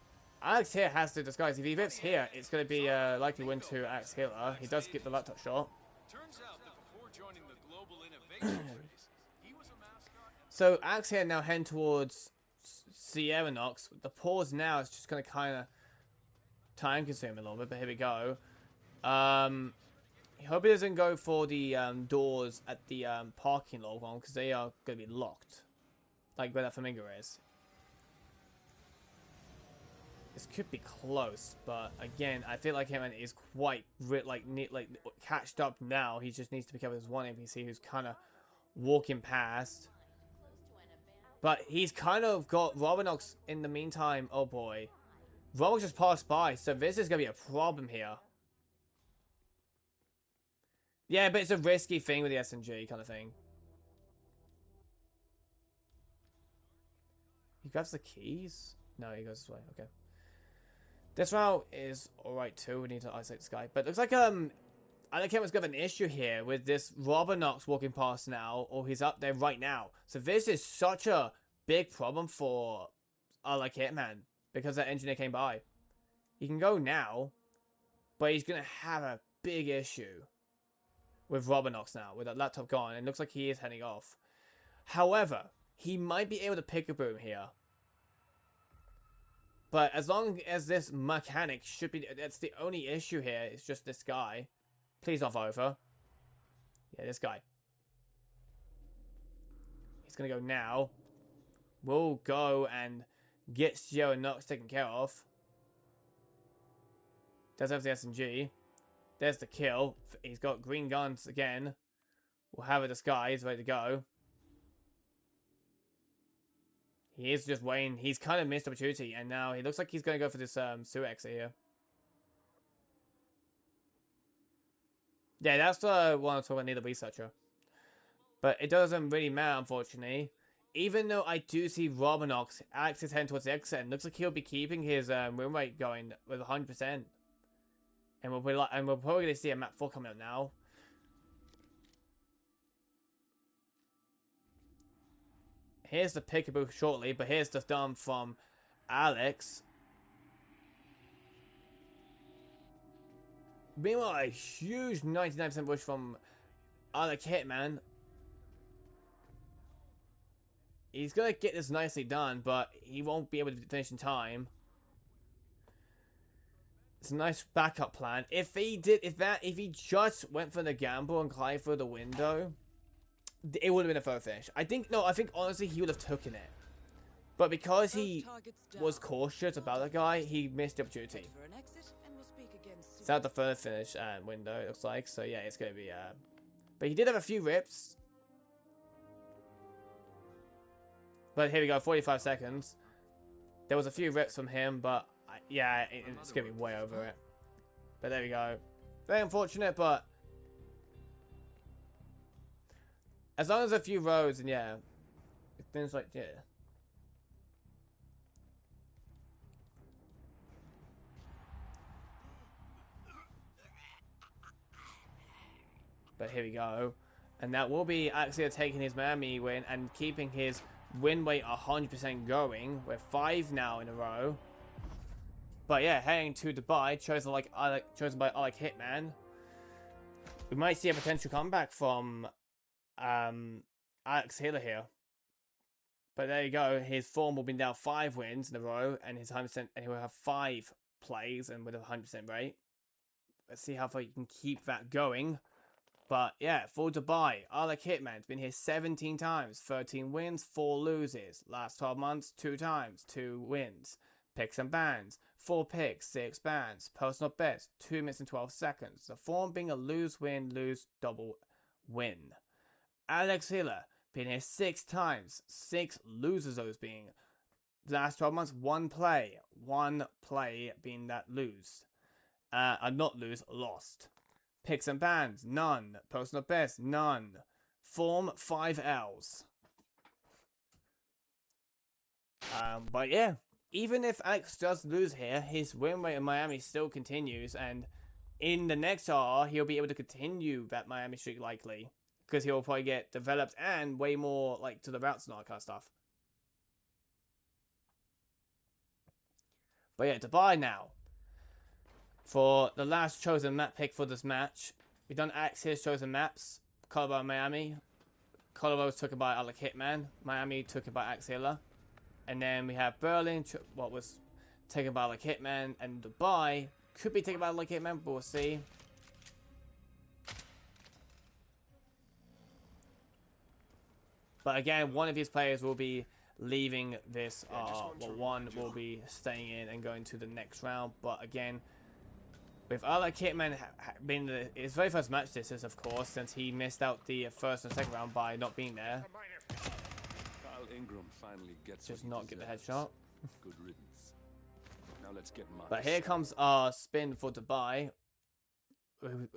Alex here has to disguise. If he rips here, it's going to be a likely win to AlexHiller. He does get the laptop shot. Turns out that before joining the global innovation race, he was a mascot. So Alex here now heading towards Sierra Knox. The pause now is just going to kind of time consume a little bit, but here we go. I hope he doesn't go for the doors at the parking lot one, because they are going to be locked. Like where that flamingo is. This could be close, but again, I feel like him is quite catched up now. He just needs to be careful with this one NPC who's kind of walking past. But he's kind of got Robinox in the meantime. Oh boy. Robinox just passed by, so this is going to be a problem here. Yeah, but it's a risky thing with the SMG kind of thing. He grabs the keys? No, he goes this way. Okay. This route is alright too. We need to isolate this guy. But it looks like IlikeHitman's got an issue here with this Robinox walking past now, or he's up there right now. So this is such a big problem for IlikeHitman because that engineer came by. He can go now, but he's gonna have a big issue with Robinox now, with that laptop gone, and it looks like he is heading off. However, he might be able to pick a boom here. But as long as this mechanic should be... That's the only issue here. It's just this guy. Please not over. Yeah, this guy. He's going to go now. We'll go and get Sierra Knox taken care of. Does have the SMG. There's the kill. He's got green guns again. We'll have a disguise ready to go. He is just waiting. He's kind of missed opportunity, and now he looks like he's going to go for this sewer exit here. Yeah, that's the one I'm talking about near the researcher. But it doesn't really matter, unfortunately. Even though I do see Robinox, Alex is heading towards the exit, and looks like he'll be keeping his win rate going with 100%. And we're probably going to see a map 4 coming up now. Here's the peekaboo shortly, but here's the thumb from Alex. Meanwhile, a huge 99% push from IlikeHitman. He's going to get this nicely done, but he won't be able to finish in time. It's a nice backup plan. If he just went for the gamble and climbed through the window, it would have been a third finish. I think honestly he would have taken it. But because he was cautious about the guy, he missed the opportunity. It's out the third finish window, it looks like. So yeah, it's going to be... But he did have a few rips. But here we go, 45 seconds. There was a few rips from him, but yeah, it's going to be way over it. But there we go. Very unfortunate, but... As long as a few roads, and yeah, things like, yeah. But here we go. And that will be actually taking his Miami win and keeping his win rate 100% going. We're 5 now in a row. But yeah, heading to Dubai, chosen by IlikeHitman. We might see a potential comeback from AlexHiller here. But there you go. His form will be now 5 wins in a row, and his 100%, and he will have 5 plays and with a 100% rate. Let's see how far you can keep that going. But yeah, for Dubai, IlikeHitman's been here 17 times, 13 wins, 4 loses. Last 12 months, 2 times, 2 wins. Picks and bans, 4 picks, 6 bans. Personal best, 2 minutes and 12 seconds. The form being a lose-win, lose-double win. AlexHiller been here 6 times, 6 losers those being. the last 12 months, one play being that lose. Not lose, lost. Picks and bans, none. Personal best, none. Form, 5 L's. But yeah, even if Alex does lose here, his win rate in Miami still continues, and in the next RR, he'll be able to continue that Miami streak likely, because he'll probably get developed and way more like to the routes and all that kind of stuff. But yeah, Dubai now. For the last chosen map pick for this match, we've done AlexHiller's chosen maps. Colorado, Miami. Colorado was taken by IlikeHitman. Miami took it by AlexHiller. And then we have Berlin, what was taken by IlikeHitman. And Dubai could be taken by IlikeHitman, but we'll see. But again, one of these players will be leaving this, well, one will be staying in and going to the next round. But again, with IlikeHitman being his very first match, this is, of course, since he missed out the first and second round by not being there. Kyle Ingram finally gets just not get the headshot. Good riddance. Now let's get but here comes our spin for Dubai.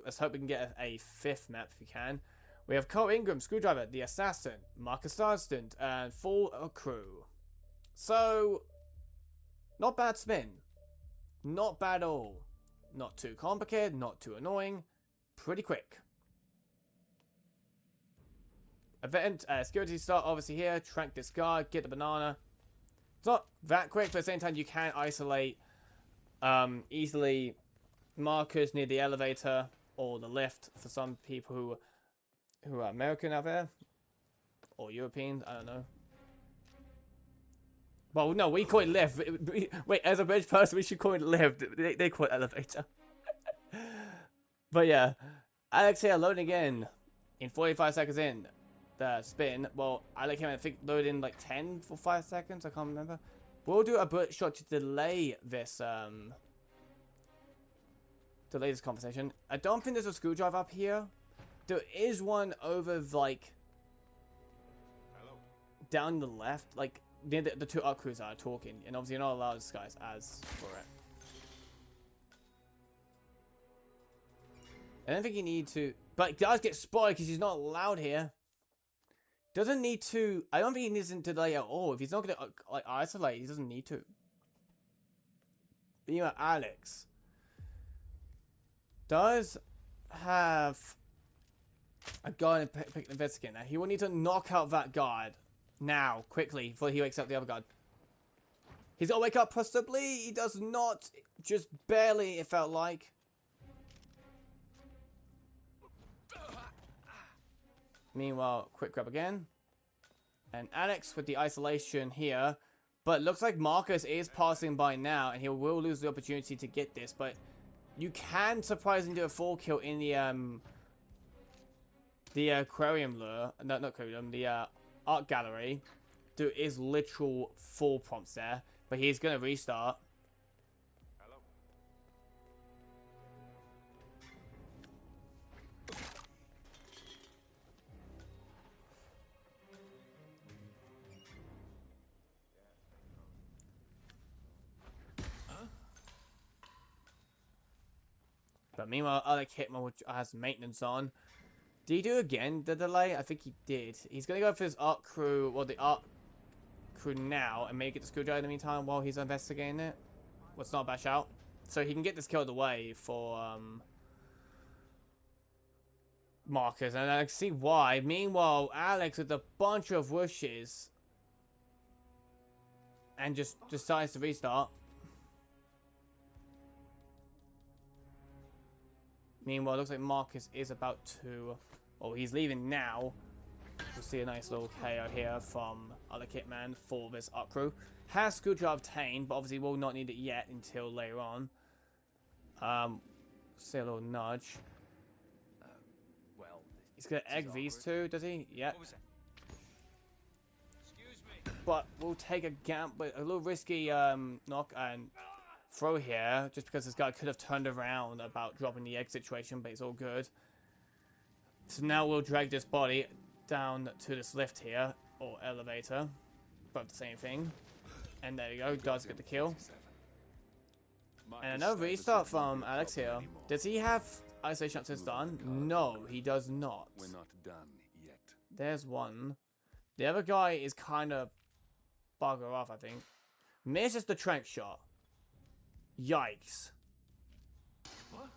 Let's hope we can get a fifth map if we can. We have Cole Ingram, Screwdriver, the Assassin, Marcus Starston, and full crew. So, not bad spin. Not bad at all. Not too complicated, not too annoying. Pretty quick. Event, security start obviously here. Trank this guard, get the banana. It's not that quick, but at the same time you can isolate easily markers near the elevator or the lift for some people who are American out there. Or Europeans, I don't know. Well, no, we call it lift. Wait, as a British person, we should call it lift. They call it elevator. But yeah, AlexHiller loading again in 45 seconds in the spin. Well, I think loaded in like 10 for 5 seconds. I can't remember. We'll do a bullet shot to delay this conversation. I don't think there's a screwdriver up here. There is one over like down the left, like near the two up crews are talking, and obviously you're not allowed to disguise as for it. I don't think you need to, but he does get spotted because he's not allowed here. Doesn't need to. I don't think he needs to delay at all. If he's not gonna like isolate, he doesn't need to. But you know, Alex does have a guard and pick investigate. Now he will need to knock out that guard now quickly before he wakes up the other guard. He's got to wake up possibly. He does not. Just barely, it felt like. Meanwhile, quick grab again. And Alex with the isolation here. But it looks like Marcus is passing by now, and he will lose the opportunity to get this. But you can surprisingly do a full kill in the aquarium lure. No, not aquarium. The art gallery. There is literal full prompts there. But he's going to restart. But meanwhile, IlikeHitman, which has maintenance on. Did he do again the delay? I think he did. He's going to go for his art crew, or the art crew now, and maybe get the screwdriver in the meantime while he's investigating it. Well, it's not a bad shout. So he can get this killed away for Marcus, and I can see why. Meanwhile, Alex with a bunch of wishes and just decides to restart. Meanwhile, it looks like Marcus is about to... Oh, he's leaving now. We'll see a nice little KO here from IlikeHitman for this art crew. Has screwdriver obtained, but obviously will not need it yet until later on. See a little nudge. Well, He's going to egg these two, does he? Yep. Excuse me. But we'll take a little risky knock and throw here, just because this guy could have turned around about dropping the egg situation, but it's all good. So now we'll drag this body down to this lift here, or elevator, both the same thing. And there we go, does get the kill. 47. Marcus And another Stivers restart won't be from a Alex here. problem anymore. Does he have isolation access done? No, he does not. We're not done yet. There's one. The other guy is kind of bugger off, I think. Misses the trench shot. Yikes. What?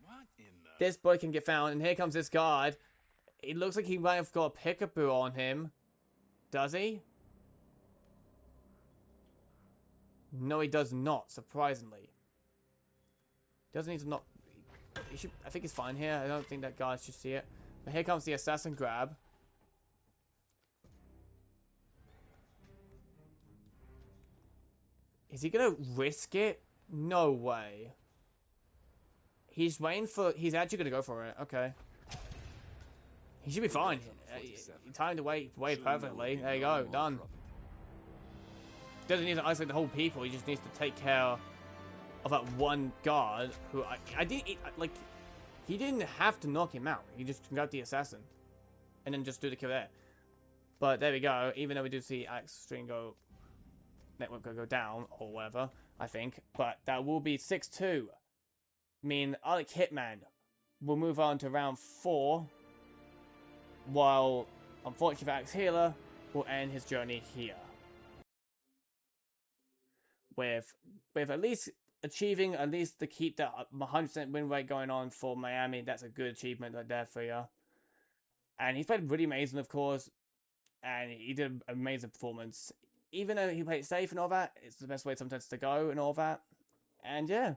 What in the... This boy can get found, and here comes this guard. It looks like he might have got a peekaboo on him. Does he? No, he does not, surprisingly. Doesn't need to not... He should, I think he's fine here. I don't think that guy should see it. But here comes the assassin grab. Is he gonna risk it? No way. He's waiting for... He's actually gonna go for it. Okay. He should be fine. He timed the way perfectly. There you go. Done. Doesn't need to isolate the whole people. He just needs to take care of that one guard who I didn't like. He didn't have to knock him out. He just got the assassin, and then just do the kill there. But there we go. Even though we do see Alex stream go, network go down or whatever, I think. But that will be 6-2. I mean, IlikeHitman will move on to round 4. While, unfortunately for AlexHiller, will end his journey here. With at least achieving at least to keep that 100% win rate going on for Miami. That's a good achievement right there for you. And he's played really amazing, of course. And he did an amazing performance. Even though he played safe and all that, it's the best way sometimes to go and all that. And yeah.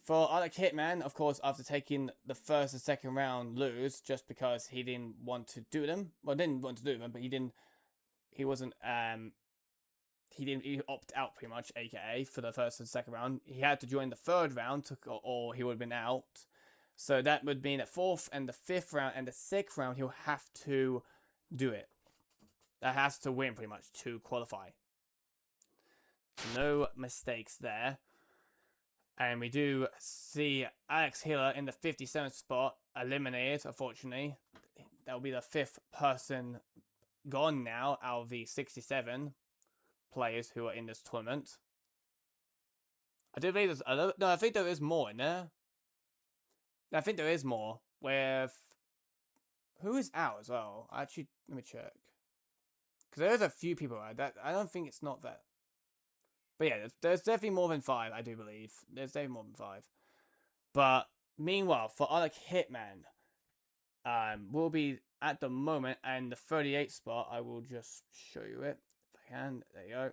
For IlikeHitman, of course, after taking the first and second round lose, just because he didn't want to do them. Well, didn't want to do them, but he didn't... He wasn't... He opt out pretty much, aka for the first and second round. He had to join the third round, or he would have been out. So that would mean that fourth and the fifth round and the sixth round, he'll have to do it. That has to win pretty much to qualify. No mistakes there. And we do see AlexHiller in the 57th spot eliminated, unfortunately. That will be the 5th person gone now out of the 67 players who are in this tournament. I do believe there's... No, I think there is more in there. I think there is more. With... Who is out as well? Actually, let me check. Because there is a few people out. That I don't think it's not that. But yeah, there's definitely more than 5, I do believe. There's definitely more than 5. But meanwhile, for IlikeHitman, will be at the moment, and the 38th spot, I will just show you it. If I can, there you go.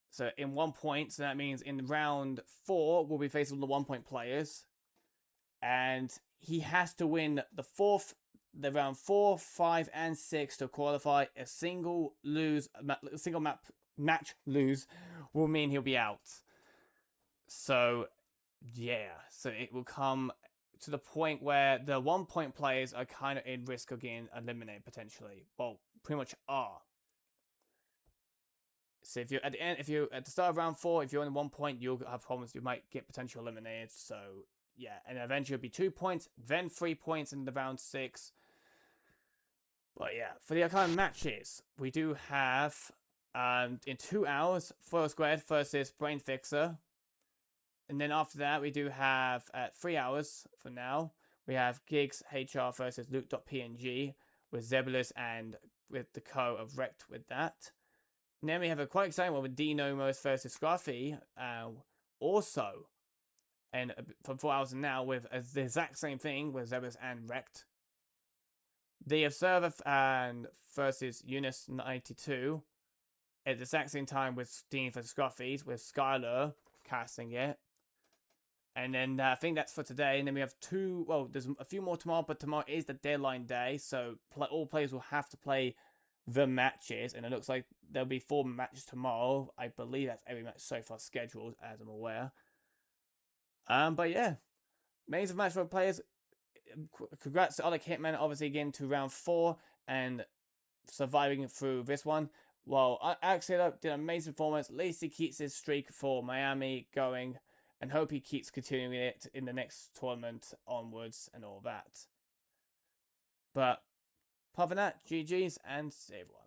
So in 1 point, so that means in round 4, we'll be facing the 1 point players. And he has to win the round 4, 5, and 6 to qualify. A single match lose will mean he'll be out. So, yeah. So it will come to the point where the 1 point players are kind of in risk of getting eliminated potentially. Well, pretty much are. So if you're at the end, if you're at the start of round 4, if you're on 1 point, you'll have problems. You might get potentially eliminated. So yeah, and eventually it'll be 2 points, then 3 points in the round 6. But yeah, for the upcoming matches, we do have in 2 hours, Foil Squared versus Brain Fixer. And then after that, we do have at 3 hours for now, we have Gigs HR versus Luke.png with Zebulus and with the co of Wrecked with that. And then we have a quite exciting one with Dinomos versus Scruffy also. And for 4 hours now with the exact same thing with Zebulus and Wrecked. The Observer and versus Eunice 92 at the exact same time with Dean versus Scruffy with Skylar casting it. And then I think that's for today. And then we have there's a few more tomorrow, but tomorrow is the deadline day. So all players will have to play the matches. And it looks like there'll be 4 matches tomorrow. I believe that's every match so far scheduled, as I'm aware. But yeah, amazing match for players. Congrats to IlikeHitman, obviously getting to round 4 and surviving through this one. Well, AlexHiller did an amazing performance. At least he keeps his streak for Miami going, and hope he keeps continuing it in the next tournament onwards and all that. But Apart from that, GG's and see everyone.